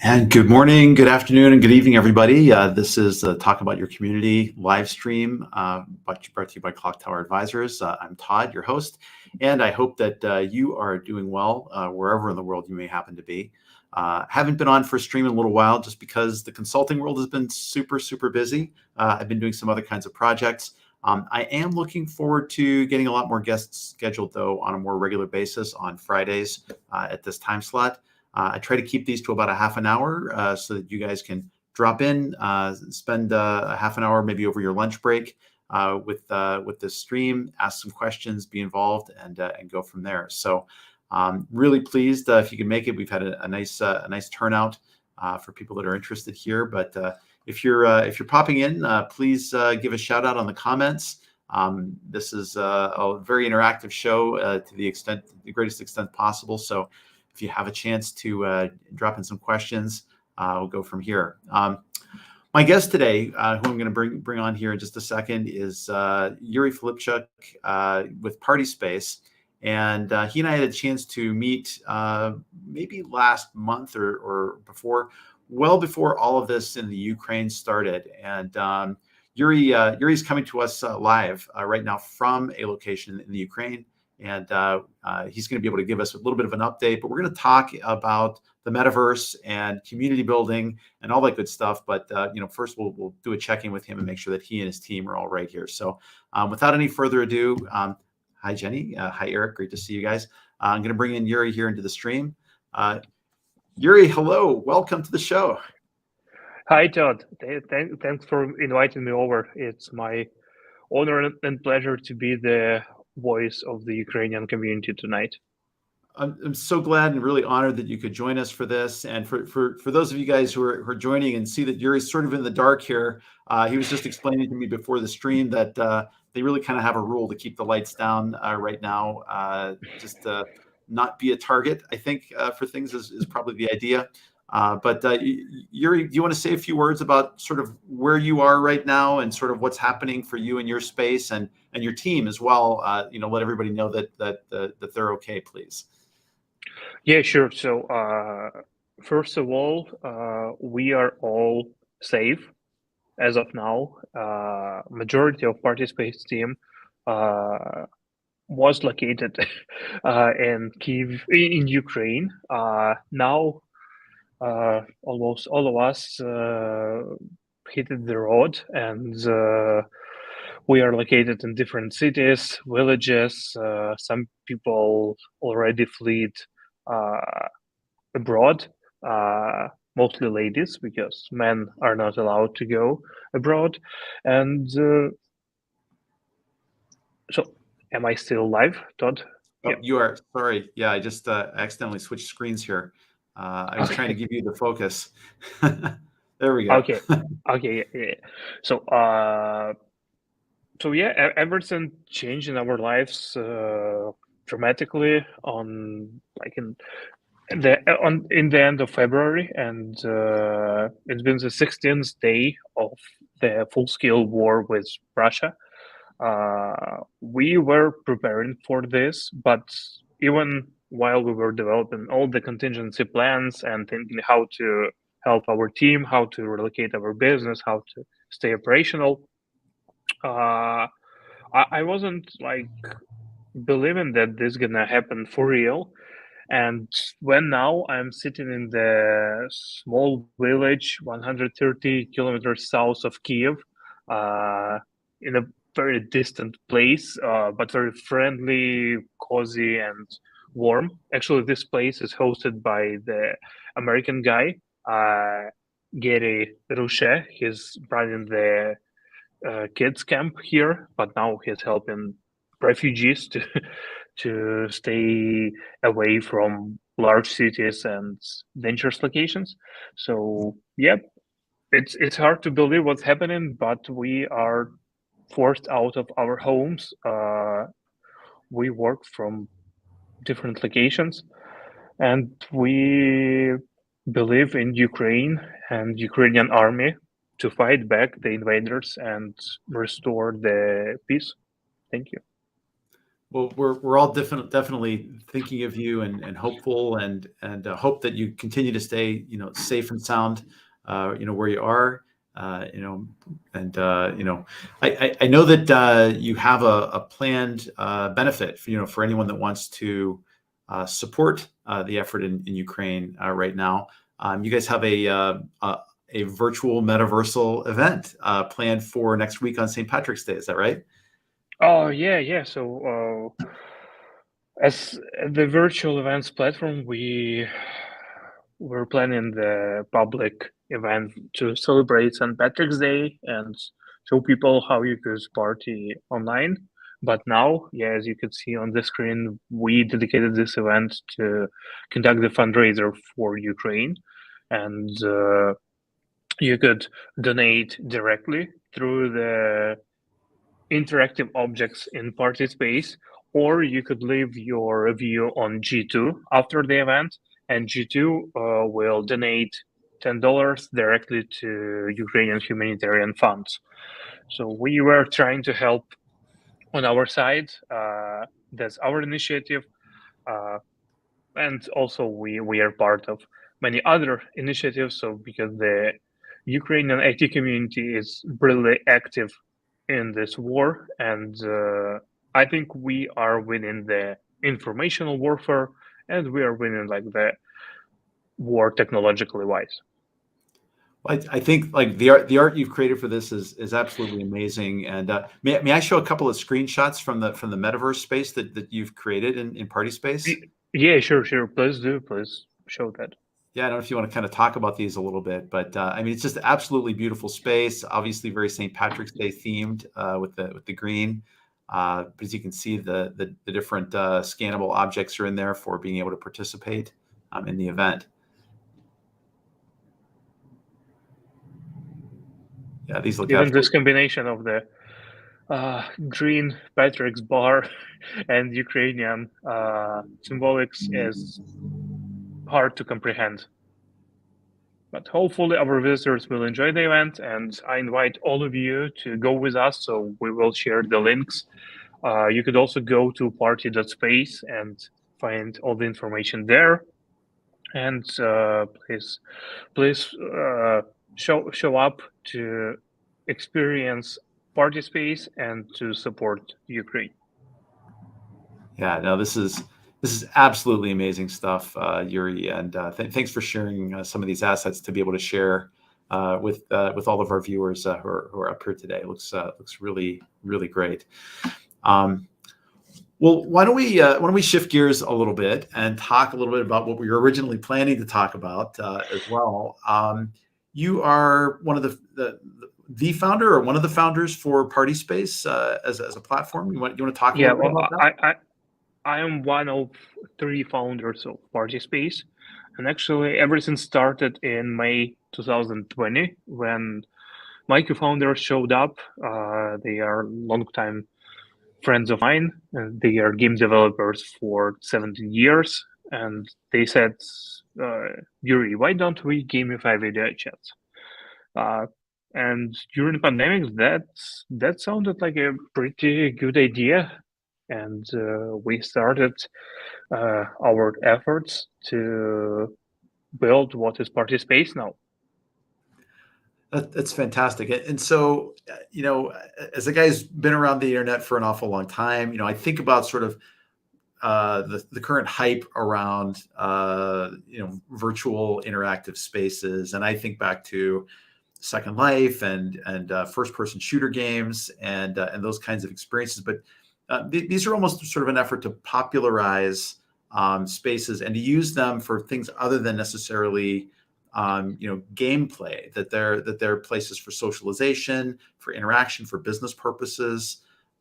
And good morning, good afternoon, and good evening, everybody. This is Talk About Your Community live stream brought to you by Clocktower Advisors. I'm Todd, your host, and I hope that you are doing well wherever in the world you may happen to be. Haven't been on for a stream in a little while just because the consulting world has been super busy. I've been doing some other kinds of projects. I am looking forward to getting a lot more guests scheduled, though, on a more regular basis on Fridays at this time slot. I try to keep these to about a half an hour so that you guys can drop in, spend a half an hour maybe over your lunch break with this stream, ask some questions, be involved, and go from there. So really pleased if you can make it. We've had a nice turnout for people that are interested here. But if you're popping in, please give a shout out on the comments. This is a very interactive show to the greatest extent possible. So if you have a chance to drop in some questions, we'll go from here. My guest today, who I'm going to bring on here in just a second, is Yurii Filipchuk with PartySpace. And he and I had a chance to meet maybe last month or before, well before all of this in the Ukraine started. And Yuri's coming to us live right now from a location in the Ukraine. And he's going to be able to give us a little bit of an update, but we're going to talk about the metaverse and community building and all that good stuff. But first we'll do a check-in with him and make sure that he and his team are all right here. So without any further ado, hi Jenny, hi Eric, great to see you guys. I'm going to bring in Yurii here into the stream. Yurii, hello, welcome to the show. Hi Todd, thanks for inviting me over. It's my honor and pleasure to be the voice of the Ukrainian community tonight. I'm so glad and really honored that you could join us for this. And for those of you guys who are joining and see that Yuri's sort of in the dark here, he was just explaining to me before the stream that they really kind of have a rule to keep the lights down right now, just not be a target, I think, for things is probably the idea. But Yurii, do you want to say a few words about sort of where you are right now and sort of what's happening for you in your space and your team as well? Let everybody know that they're okay, please. Yeah, sure. So first of all, we are all safe as of now. Majority of PartySpace team was located in Kyiv, in Ukraine. Now almost all of us hit the road, and we are located in different cities, villages. Some people already fled abroad, mostly ladies, because men are not allowed to go abroad. And so, am I still live, Todd? Oh, you are. Sorry. Yeah, I just accidentally switched screens here. I was trying to give you the focus. There we go. Okay. Yeah. So, everything changed in our lives dramatically in the end of February, and it's been the 16th day of the full-scale war with Russia. We were preparing for this, but even while we were developing all the contingency plans and thinking how to help our team, how to relocate our business, how to stay operational, I wasn't believing that this is gonna happen for real. And when now I'm sitting in the small village 130 kilometers south of Kyiv, in a very distant place, but very friendly, cozy, and warm. Actually, this place is hosted by the American guy, Yurii Filipchuk. He's running the kids camp here, but now he's helping refugees to stay away from large cities and dangerous locations. So yeah, it's hard to believe what's happening, but we are forced out of our homes. We work from different locations, and we believe in Ukraine and Ukrainian army to fight back the invaders and restore the peace. Thank you. Well, we're all definitely thinking of you and hopeful and hope that you continue to stay, safe and sound, where you are, and I know that you have a planned benefit for anyone that wants to support the effort in Ukraine right now. You guys have a virtual metaversal event planned for next week on St. Patrick's Day. Is that right? Oh yeah. So as the virtual events platform, we're planning the public event to celebrate St. Patrick's Day and show people how you could party online. But now, yeah, as you can see on the screen, we dedicated this event to conduct the fundraiser for Ukraine, and you could donate directly through the interactive objects in PartySpace, or you could leave your review on G2 after the event, and G2 will donate $10 directly to Ukrainian humanitarian funds. So we were trying to help on our side. That's our initiative. Uh, and also we are part of many other initiatives. So because the Ukrainian IT community is really active in this war, and I think we are winning the informational warfare, and we are winning like the war technologically wise. I think like the art you've created for this is absolutely amazing. And may I show a couple of screenshots from the metaverse space that you've created in PartySpace? Yeah, sure. Please show that. Yeah, I don't know if you want to kind of talk about these a little bit, but I mean, it's just absolutely beautiful space. Obviously, very St. Patrick's Day themed with the green. But as you can see, the different scannable objects are in there for being able to participate in the event. Yeah, these look Even this absolutely. combination of the green Patrick's bar and Ukrainian symbolics is hard to comprehend. But hopefully, our visitors will enjoy the event, and I invite all of you to go with us. So we will share the links. You could also go to party.space and find all the information there. And please show up to experience PartySpace and to support Ukraine. Yeah, no, this is absolutely amazing stuff, Yurii, and thanks for sharing some of these assets to be able to share with all of our viewers who are up here today. It looks really great. Um, well, why don't we shift gears a little bit and talk a little bit about what we were originally planning to talk about as well. You are one of the founder or one of the founders for PartySpace as a platform. You want to talk a Yeah, little bit well, about that? I am one of three founders of PartySpace, and actually everything started in May 2020 when my co-founders showed up. They are longtime friends of mine, and they are game developers for 17 years, and they said, Yurii, why don't we gamify video chats? Uh, and during the pandemic, that sounded like a pretty good idea, and we started our efforts to build what is PartySpace now. That's fantastic. And so, as a guy who's been around the internet for an awful long time, I think about sort of the current hype around virtual interactive spaces, and I think back to Second Life and first person shooter games and those kinds of experiences. But these are almost sort of an effort to popularize spaces and to use them for things other than necessarily gameplay. That they're places for socialization, for interaction, for business purposes.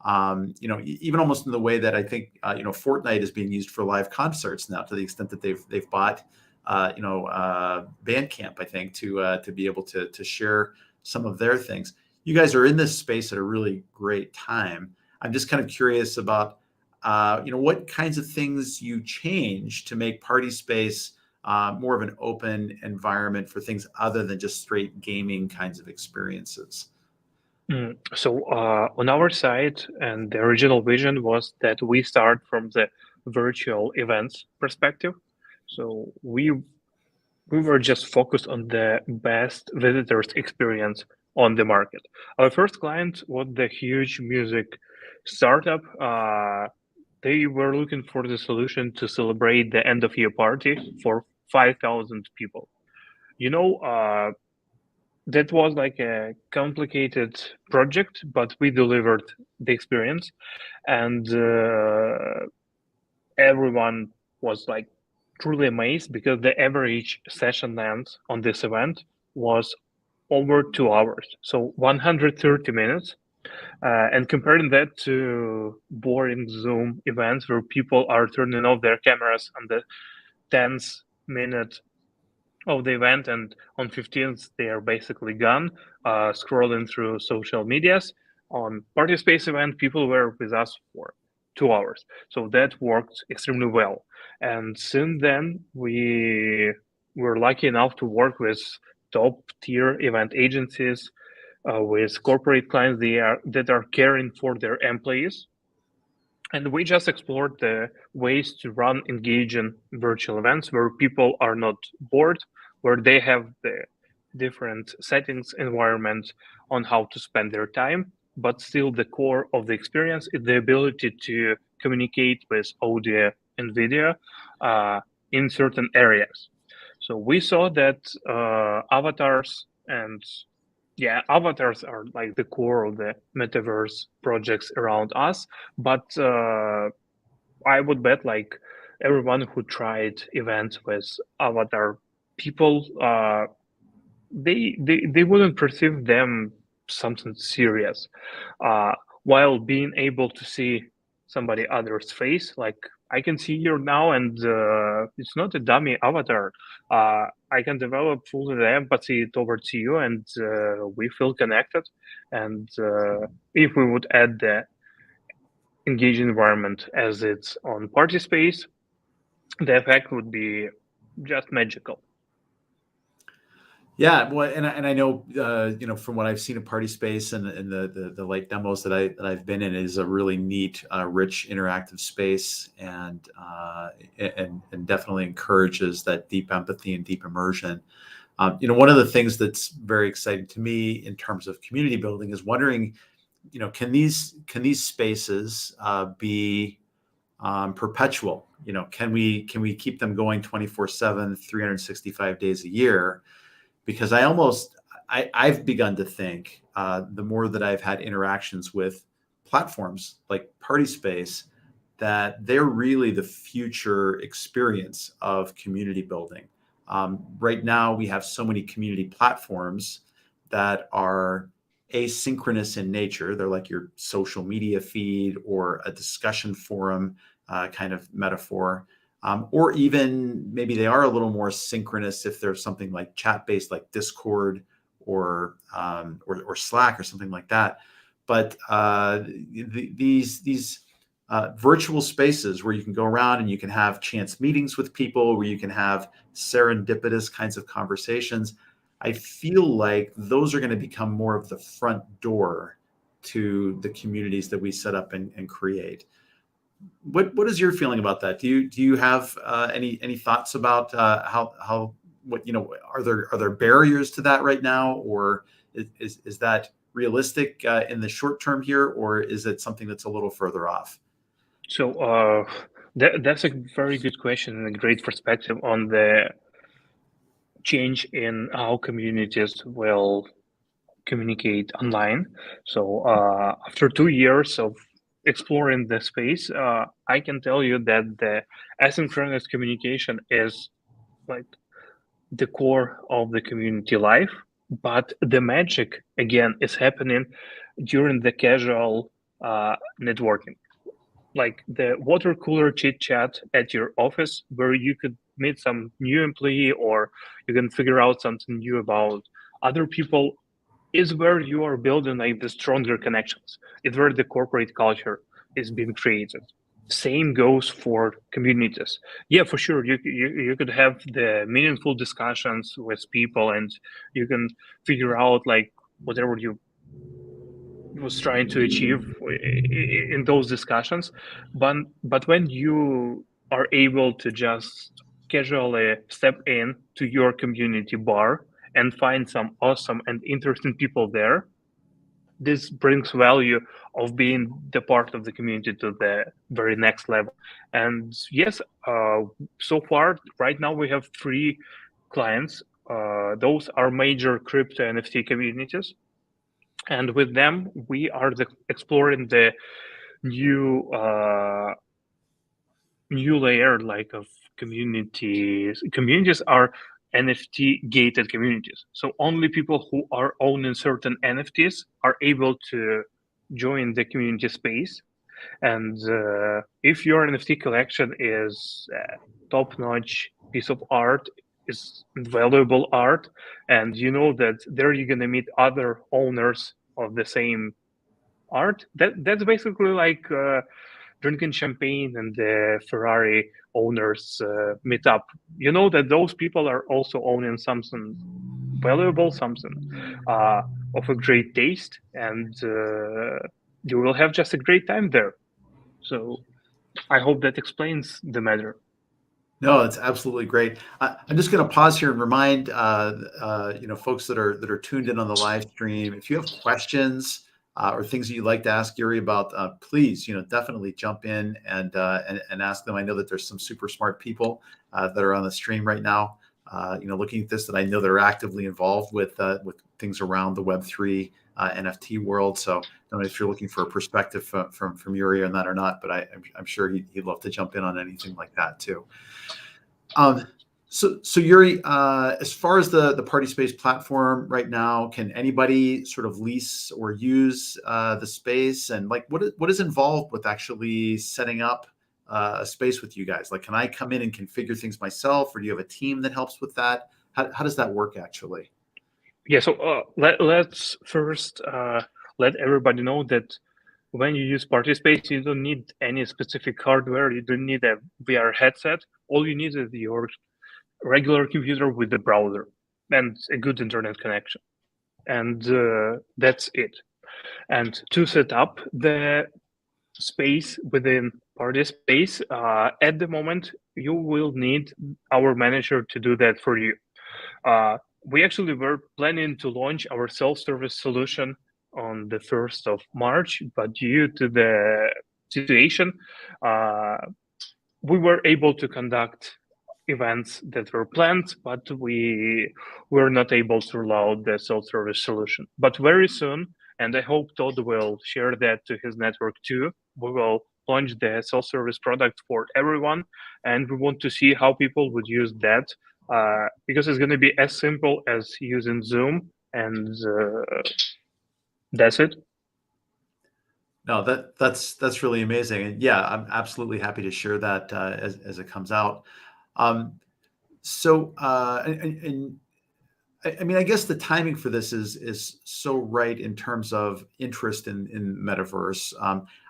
Even almost in the way that I think Fortnite is being used for live concerts now, to the extent that they've bought Bandcamp, I think, to be able to share some of their things. You guys are in this space at a really great time. I'm just kind of curious about what kinds of things you change to make PartySpace more of an open environment for things other than just straight gaming kinds of experiences. So on our side, and the original vision was that we start from the virtual events perspective. So we were just focused on the best visitors experience on the market. Our first client was the huge music startup. They were looking for the solution to celebrate the end of year party for 5,000 people. You know, that was like a complicated project, but we delivered the experience, and everyone was like truly amazed because the average session length on this event was over 2 hours, so 130 minutes. And comparing that to boring Zoom events where people are turning off their cameras on the 10th minute of the event, and on 15th they are basically gone, scrolling through social medias. On PartySpace event, people were with us for 2 hours, so that worked extremely well. And since then, we were lucky enough to work with top tier event agencies, with corporate clients that are caring for their employees. And we just explored the ways to run engaging virtual events where people are not bored, where they have the different settings, environment on how to spend their time, but still the core of the experience is the ability to communicate with audio and video in certain areas. So we saw that avatars and avatars are like the core of the metaverse projects around us. But I would bet like everyone who tried events with avatar people, they wouldn't perceive them something serious. Uh, while being able to see somebody other's face, like I can see you now, and it's not a dummy avatar. I can develop fully the empathy towards you, and we feel connected. And if we would add the engaging environment as it's on PartySpace, the effect would be just magical. Yeah, well, and I know from what I've seen of PartySpace and the light demos that I've been in, it is a really neat, rich, interactive space, and definitely encourages that deep empathy and deep immersion. One of the things that's very exciting to me in terms of community building is wondering, can these spaces be perpetual? Can we keep them going 24/7, 365 days a year? Because I've begun to think, the more that I've had interactions with platforms like PartySpace, that they're really the future experience of community building. Right now, we have so many community platforms that are asynchronous in nature. They're like your social media feed or a discussion forum kind of metaphor. Or even maybe they are a little more synchronous if there's something like chat-based, like Discord or Slack or something like that. But these virtual spaces where you can go around and you can have chance meetings with people, where you can have serendipitous kinds of conversations, I feel like those are going to become more of the front door to the communities that we set up and create. What is your feeling about that? Do you have any thoughts about how what are there barriers to that right now, or is that realistic in the short term here, or is it something that's a little further off? So that's a very good question and a great perspective on the change in how communities will communicate online. So after 2 years of exploring the space, I can tell you that the asynchronous communication is like the core of the community life. But the magic again is happening during the casual networking, like the water cooler chit chat at your office, where you could meet some new employee or you can figure out something new about other people, is where you are building like the stronger connections. It's where the corporate culture is being created. Same goes for communities. Yeah, for sure. You could have the meaningful discussions with people, and you can figure out like whatever you was trying to achieve in those discussions. But when you are able to just casually step in to your community bar and find some awesome and interesting people there, this brings value of being the part of the community to the very next level. And yes, so far, right now we have 3 clients. Those are major crypto NFT communities. And with them, we are exploring the new layer like of communities. Communities are NFT gated communities. So only people who are owning certain NFTs are able to join the community space. And if your NFT collection is top-notch piece of art, is valuable art, and you know that there you're gonna meet other owners of the same art, that's basically like drinking champagne and the Ferrari owners meet up. You know that those people are also owning something valuable, something of a great taste, and you will have just a great time there. So I hope that explains the matter. No, it's absolutely great. I'm just going to pause here and remind folks that are tuned in on the live stream. If you have questions or things that you'd like to ask Yurii about, please definitely jump in and ask them. I know that there's some super smart people that are on the stream right now, looking at this, that I know that are actively involved with things around the Web3 NFT world. So I don't know if you're looking for a perspective from Yurii on that or not, but I'm sure he'd love to jump in on anything like that too. So Yurii, as far as the PartySpace platform right now, can anybody sort of lease or use the space? And like, what is involved with actually setting up a space with you guys? Like, can I come in and configure things myself, or do you have a team that helps with that? How does that work actually? Yeah, so let's first let everybody know that when you use PartySpace, you don't need any specific hardware. You don't need a VR headset. All you need is your regular computer with the browser and a good internet connection. And that's it. And to set up the space within PartySpace, at the moment, you will need our manager to do that for you. We actually were planning to launch our self-service solution on the 1st of March, but due to the situation, we were able to conduct events that were planned, but we were not able to roll out the self-service solution. But very soon, and I hope Todd will share that to his network too, we will launch the self-service product for everyone, and we want to see how people would use that, because it's going to be as simple as using Zoom, and that's it. No, that's really amazing, and yeah, I'm absolutely happy to share that as it comes out. So, and I mean, I guess the timing for this is so right in terms of interest in Metaverse.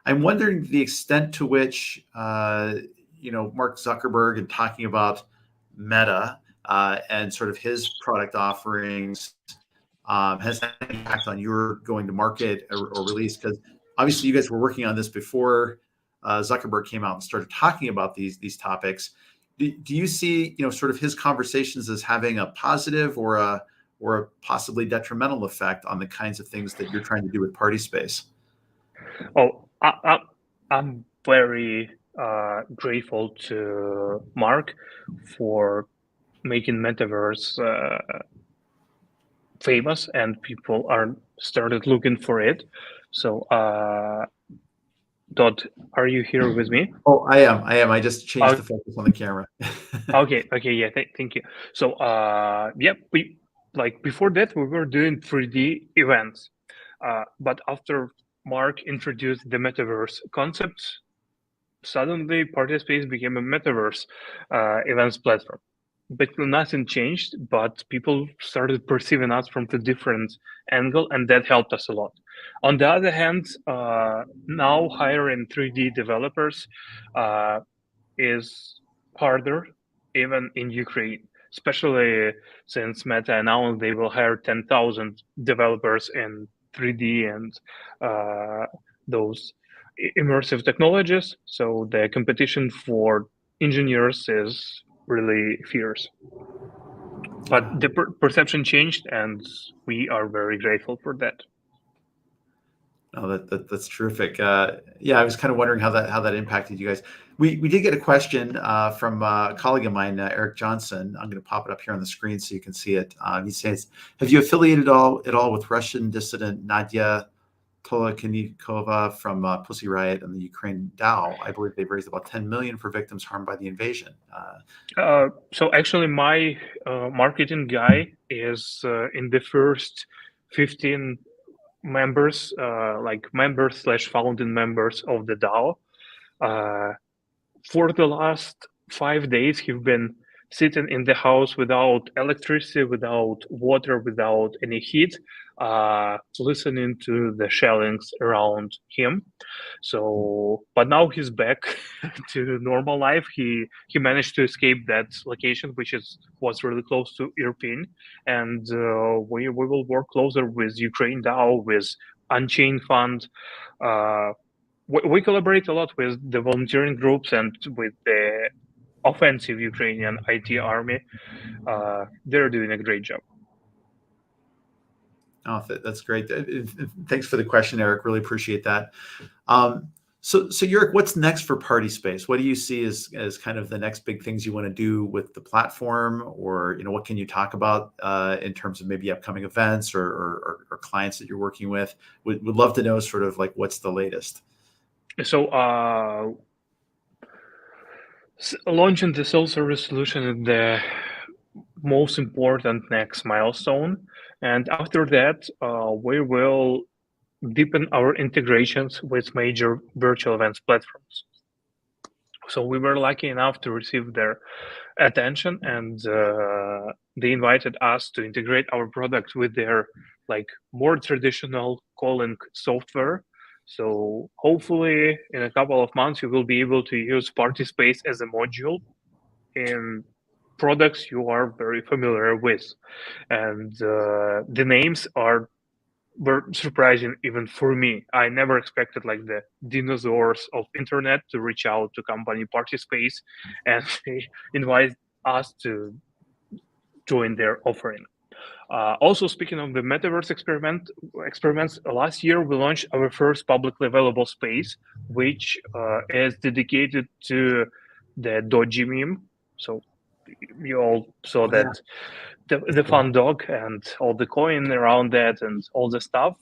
I'm wondering the extent to which Mark Zuckerberg, and talking about Meta and sort of his product offerings, has that impact on your going to market or release? Because obviously you guys were working on this before Zuckerberg came out and started talking about these topics. Do you see sort of his conversations as having a positive or a possibly detrimental effect on the kinds of things that you're trying to do with PartySpace? Oh, I'm very grateful to Mark for making Metaverse famous, and people are started looking for it. So, Todd, are you here with me? Oh, I am. I just changed the focus on the camera. Okay, yeah, thank you. So, yeah, we before that we were doing 3D events, but after Mark introduced the Metaverse concept, suddenly PartySpace became a Metaverse events platform. But nothing changed, but people started perceiving us from the different angle, and that helped us a lot. On the other hand, now hiring 3D developers is harder, even in Ukraine, especially since Meta announced they will hire 10,000 developers in 3D and those immersive technologies. So the competition for engineers is really fierce. But the perception changed, and we are very grateful for that. Oh, that's terrific. Yeah, I was kind of wondering how that impacted you guys. We did get a question from a colleague of mine, Eric Johnson. I'm going to pop it up here on the screen so you can see it. He says, "Have you affiliated at all with Russian dissident Nadia Tolokonnikova from Pussy Riot and the Ukraine DAO? I believe they've raised about 10 million for victims harmed by the invasion." So actually, my marketing guy is in the first 15 members, like members/founding members of the DAO. For the last 5 days, he's been sitting in the house without electricity, without water, without any heat, listening to the shellings around him. So, but now he's back to normal life. He managed to escape that location, which was really close to Irpin, and we will work closer with Ukraine DAO, with Unchained Fund. We collaborate a lot with the volunteering groups and with the offensive Ukrainian IT army. They're doing a great job. Oh, that's great. Thanks for the question, Eric. Really appreciate that. So Yurik, what's next for PartySpace? What do you see as kind of the next big things you want to do with the platform, or what can you talk about in terms of maybe upcoming events or clients that you're working with? Would love to know sort of like what's the latest. So launching the self-service solution is the most important next milestone, and after that, we will deepen our integrations with major virtual events platforms. So we were lucky enough to receive their attention, and they invited us to integrate our product with their more traditional calling software. So hopefully in a couple of months you will be able to use PartySpace as a module in products you are very familiar with, and the names were surprising even for me. I never expected the dinosaurs of internet to reach out to company PartySpace and they invite us to join their offering. Also, speaking of the Metaverse experiments, last year we launched our first publicly available space, which is dedicated to the Doji meme. So you all saw that the fun dog and all the coin around that and all the stuff.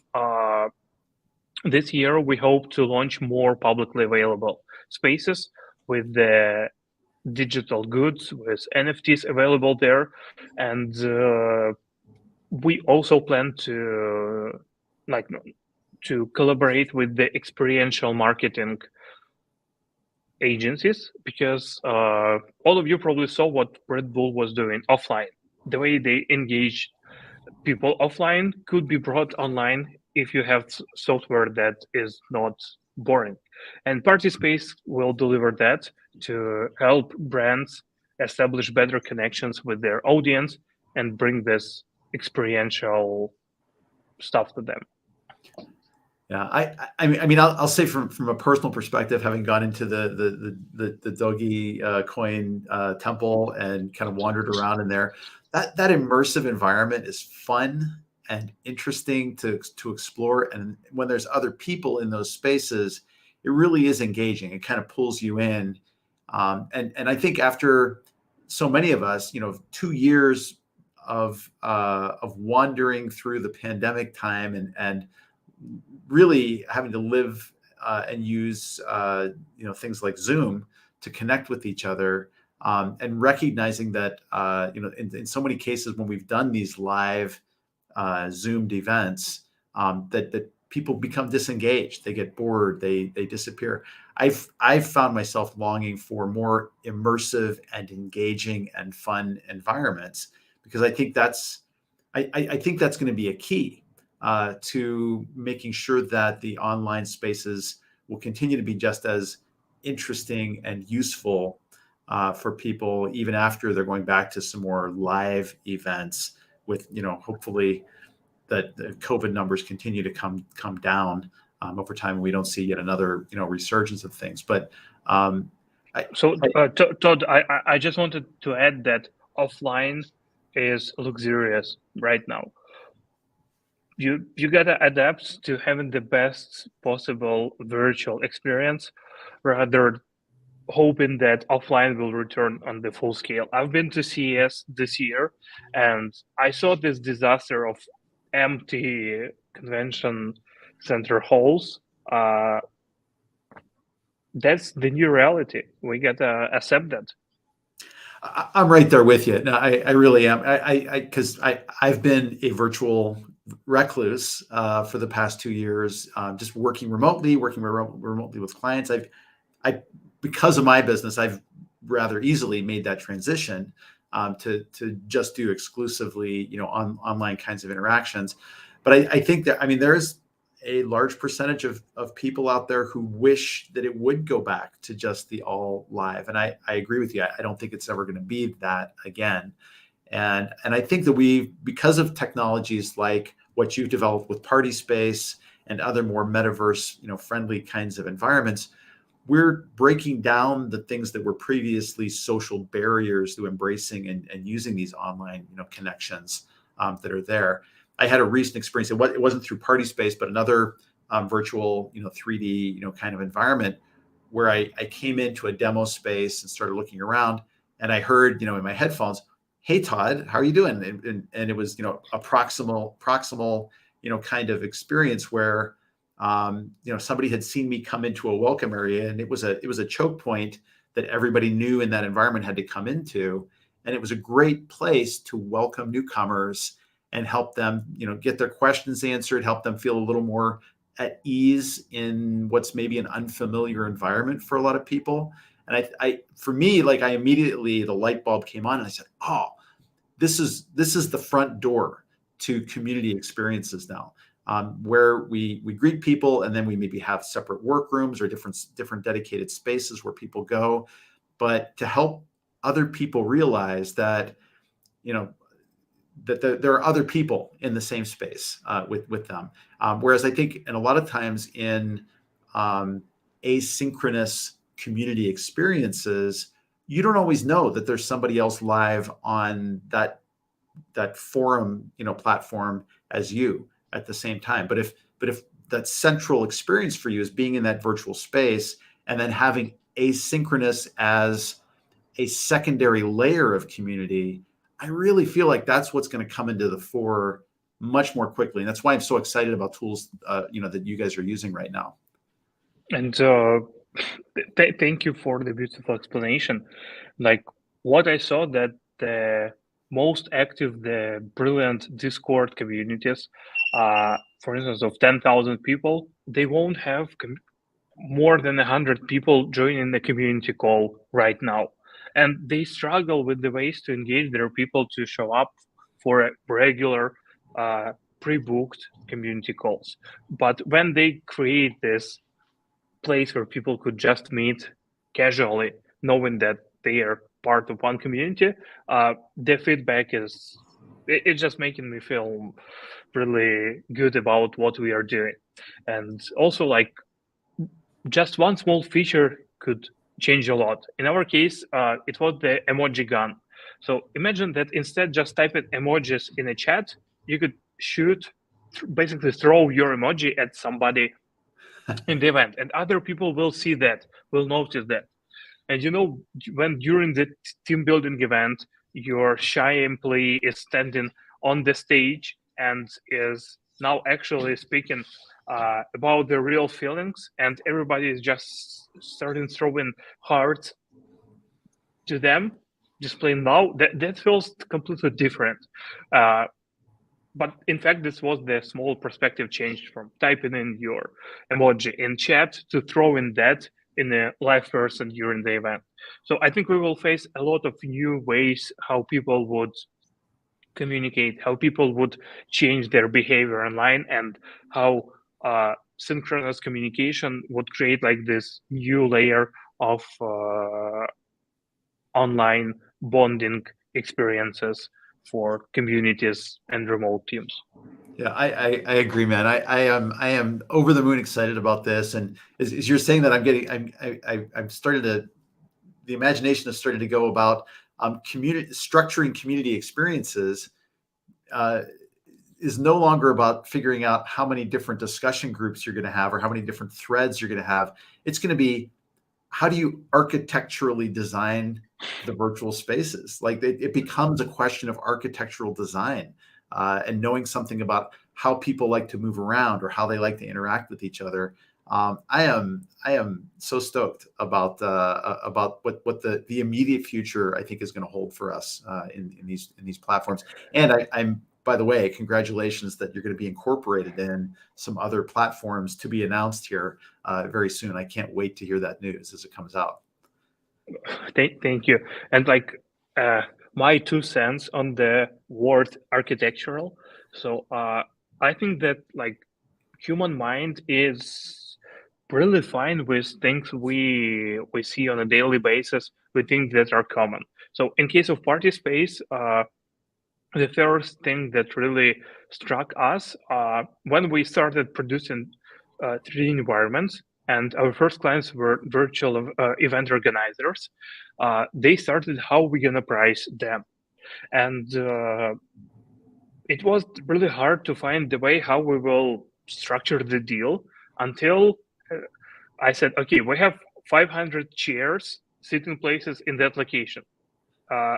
This year we hope to launch more publicly available spaces with the digital goods, with NFTs available there, and we also plan to collaborate with the experiential marketing agencies, because all of you probably saw what Red Bull was doing offline. The way they engage people offline could be brought online if you have software that is not boring. And PartySpace will deliver that to help brands establish better connections with their audience and bring this experiential stuff to them. Yeah, I mean, I'll say from a personal perspective, having gone into the Dogi coin temple and kind of wandered around in there, that immersive environment is fun and interesting to explore. And when there's other people in those spaces, it really is engaging. It kind of pulls you in. And I think after so many of us, 2 years of wandering through the pandemic time and really having to live and use things like Zoom to connect with each other, and recognizing that in so many cases when we've done these live Zoomed events, that people become disengaged, they get bored, they disappear. I've found myself longing for more immersive and engaging and fun environments, because I think that's going to be a key to making sure that the online spaces will continue to be just as interesting and useful for people, even after they're going back to some more live events with, hopefully that the COVID numbers continue to come down over time. We don't see yet another resurgence of things. But Todd, I just wanted to add that offline is luxurious right now. You gotta adapt to having the best possible virtual experience, rather hoping that offline will return on the full scale. I've been to CES this year, and I saw this disaster of empty convention center halls. That's the new reality. We gotta accept that. I'm right there with you. No, I really am. Because I've been a virtual recluse for the past 2 years, just working remotely with clients. Because of my business, I've rather easily made that transition to just do exclusively, online kinds of interactions. But I think that, there's a large percentage of people out there who wish that it would go back to just the all live. And I agree with you. I don't think it's ever going to be that again. And I think that because of technologies like what you've developed with PartySpace and other more metaverse, friendly kinds of environments, we're breaking down the things that were previously social barriers to embracing and using these online, connections that are there. I had a recent experience. It wasn't through PartySpace, but another virtual, 3D, kind of environment where I came into a demo space and started looking around, and I heard, in my headphones, "Hey Todd, how are you doing?" And it was, a proximal, kind of experience where, somebody had seen me come into a welcome area, and it was a choke point that everybody knew in that environment had to come into, and it was a great place to welcome newcomers and help them, get their questions answered, help them feel a little more at ease in what's maybe an unfamiliar environment for a lot of people. And for me, I immediately, the light bulb came on and I said, "Oh, this is the front door to community experiences now, where we greet people, and then we maybe have separate workrooms or different dedicated spaces where people go, but to help other people realize that, that there are other people in the same space with them." Whereas I think, and a lot of times in asynchronous community experiences, you don't always know that there's somebody else live on that forum, platform as you at the same time. But if that central experience for you is being in that virtual space and then having asynchronous as a secondary layer of community, I really feel like that's what's going to come into the fore much more quickly. And that's why I'm so excited about tools, that you guys are using right now. And thank you for the beautiful explanation. What I saw, that the most active, the brilliant Discord communities, for instance, of 10,000 people, they won't have more than 100 people joining the community call right now. And they struggle with the ways to engage their people to show up for a regular pre-booked community calls. But when they create this place where people could just meet casually, knowing that they are part of one community, the feedback is, it's just making me feel really good about what we are doing. And also, just one small feature could change a lot. In our case, it was the emoji gun. So imagine that instead just typing emojis in a chat, you could basically throw your emoji at somebody in the event, and other people will see that, will notice that. And when during the team building event, your shy employee is standing on the stage and is now actually speaking about their real feelings, and everybody is just starting throwing hearts to them, displaying love, that feels completely different. But in fact, this was the small perspective change from typing in your emoji in chat to throwing that in a live person during the event. So I think we will face a lot of new ways how people would communicate, how people would change their behavior online, and how synchronous communication would create this new layer of online bonding experiences for communities and remote teams. Yeah, I agree, man. I am over the moon excited about this, and as you're saying that, I'm starting to, the imagination is starting to go about structuring community experiences. Is no longer about figuring out how many different discussion groups you're going to have or how many different threads you're going to have. It's going to be, how do you architecturally design the virtual spaces? Like it becomes a question of architectural design and knowing something about how people like to move around or how they like to interact with each other. I am so stoked about what the immediate future I think is going to hold for us in these platforms. And I'm, by the way, congratulations that you're going to be incorporated in some other platforms to be announced here very soon. I can't wait to hear that news as it comes out. Thank you. And like my 2 cents on the word architectural. So I think that like human mind is really fine with things we see on a daily basis, with things that are common. So in case of PartySpace, the first thing that really struck us when we started producing 3D environments, and our first clients were virtual event organizers. They started how we're gonna price them, and it was really hard to find the way how we will structure the deal until I said, okay, we have 500 chairs, sitting places in that location.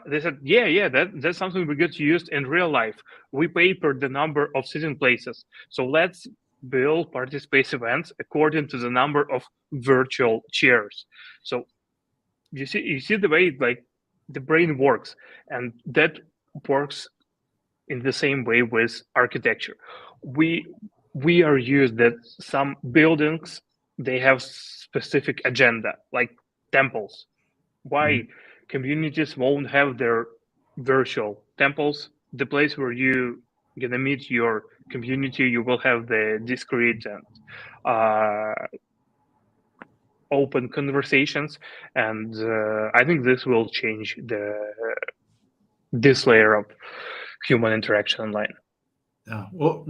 They said, yeah, that's something we get used in real life. We pay per the number of sitting places. So let's build PartySpace events according to the number of virtual chairs. So you see the way like the brain works, and that works in the same way with architecture. We are used that some buildings, they have specific agenda, like temples. Why communities won't have their virtual temples? The place where you gonna meet your community, you will have the discrete and open conversations, and I think this will change this layer of human interaction online. Yeah. Well,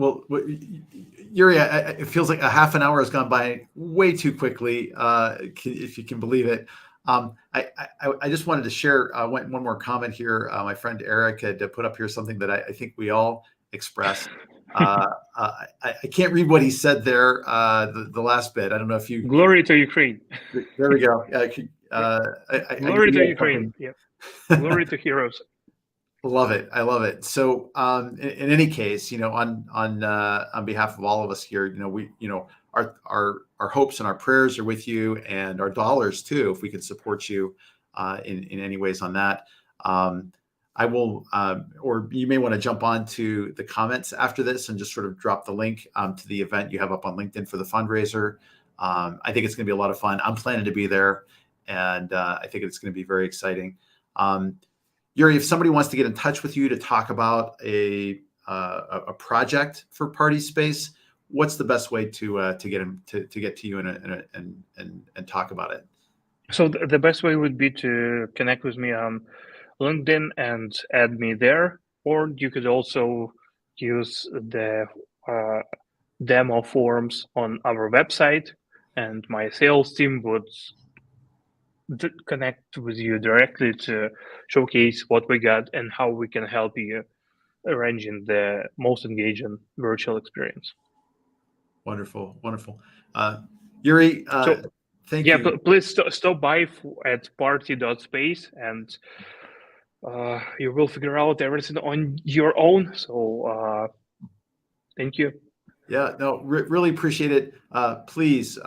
Yurii, it feels like a half an hour has gone by way too quickly, if you can believe it. I just wanted to share one more comment here. My friend Eric had put up here something that I think we all expressed. I can't read what he said there, the last bit. I don't know if you... Glory to Ukraine. There we go. Glory to Ukraine. Yeah. Glory to heroes. Love it. I love it. So, in any case, on behalf of all of us here, our hopes and our prayers are with you, and our dollars too, if we can support you in any ways on that. I will, or you may want to jump on to the comments after this and just sort of drop the link to the event you have up on LinkedIn for the fundraiser. I think it's going to be a lot of fun. I'm planning to be there, and I think it's going to be very exciting. Yurii, if somebody wants to get in touch with you to talk about a project for PartySpace, what's the best way to get to you and talk about it? So the best way would be to connect with me on LinkedIn and add me there, or you could also use the demo forms on our website, and my sales team would connect with you directly to showcase what we got and how we can help you arranging the most engaging virtual experience. Wonderful. Yurii, thank you. Yeah, please stop by at party.space, and you will figure out everything on your own. So thank you. Yeah, no, really appreciate it. Please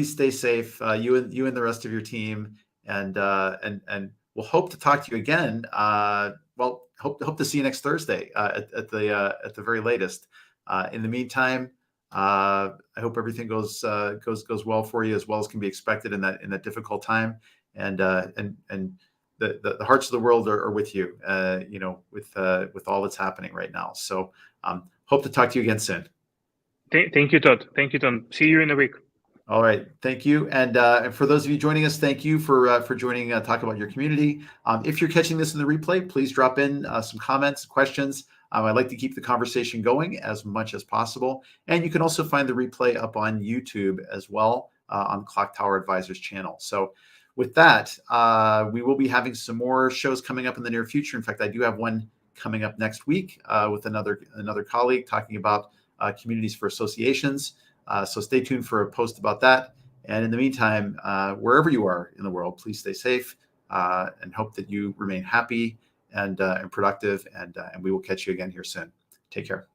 stay safe, you and the rest of your team, and we'll hope to talk to you again. Well, hope to see you next Thursday at the very latest. In the meantime, I hope everything goes well for you, as well as can be expected in that difficult time. And the hearts of the world are with you, with all that's happening right now. So hope to talk to you again soon. Thank you, Todd. Thank you, Tom. See you in a week. All right, thank you. And for those of you joining us, thank you for joining Talk About Your Community. If you're catching this in the replay, please drop in some comments, questions. I'd like to keep the conversation going as much as possible. And you can also find the replay up on YouTube as well on the Clocktower Advisors channel. So with that, we will be having some more shows coming up in the near future. In fact, I do have one coming up next week with another colleague talking about communities for associations. So stay tuned for a post about that. And in the meantime, wherever you are in the world, please stay safe and hope that you remain happy and productive. And we will catch you again here soon. Take care.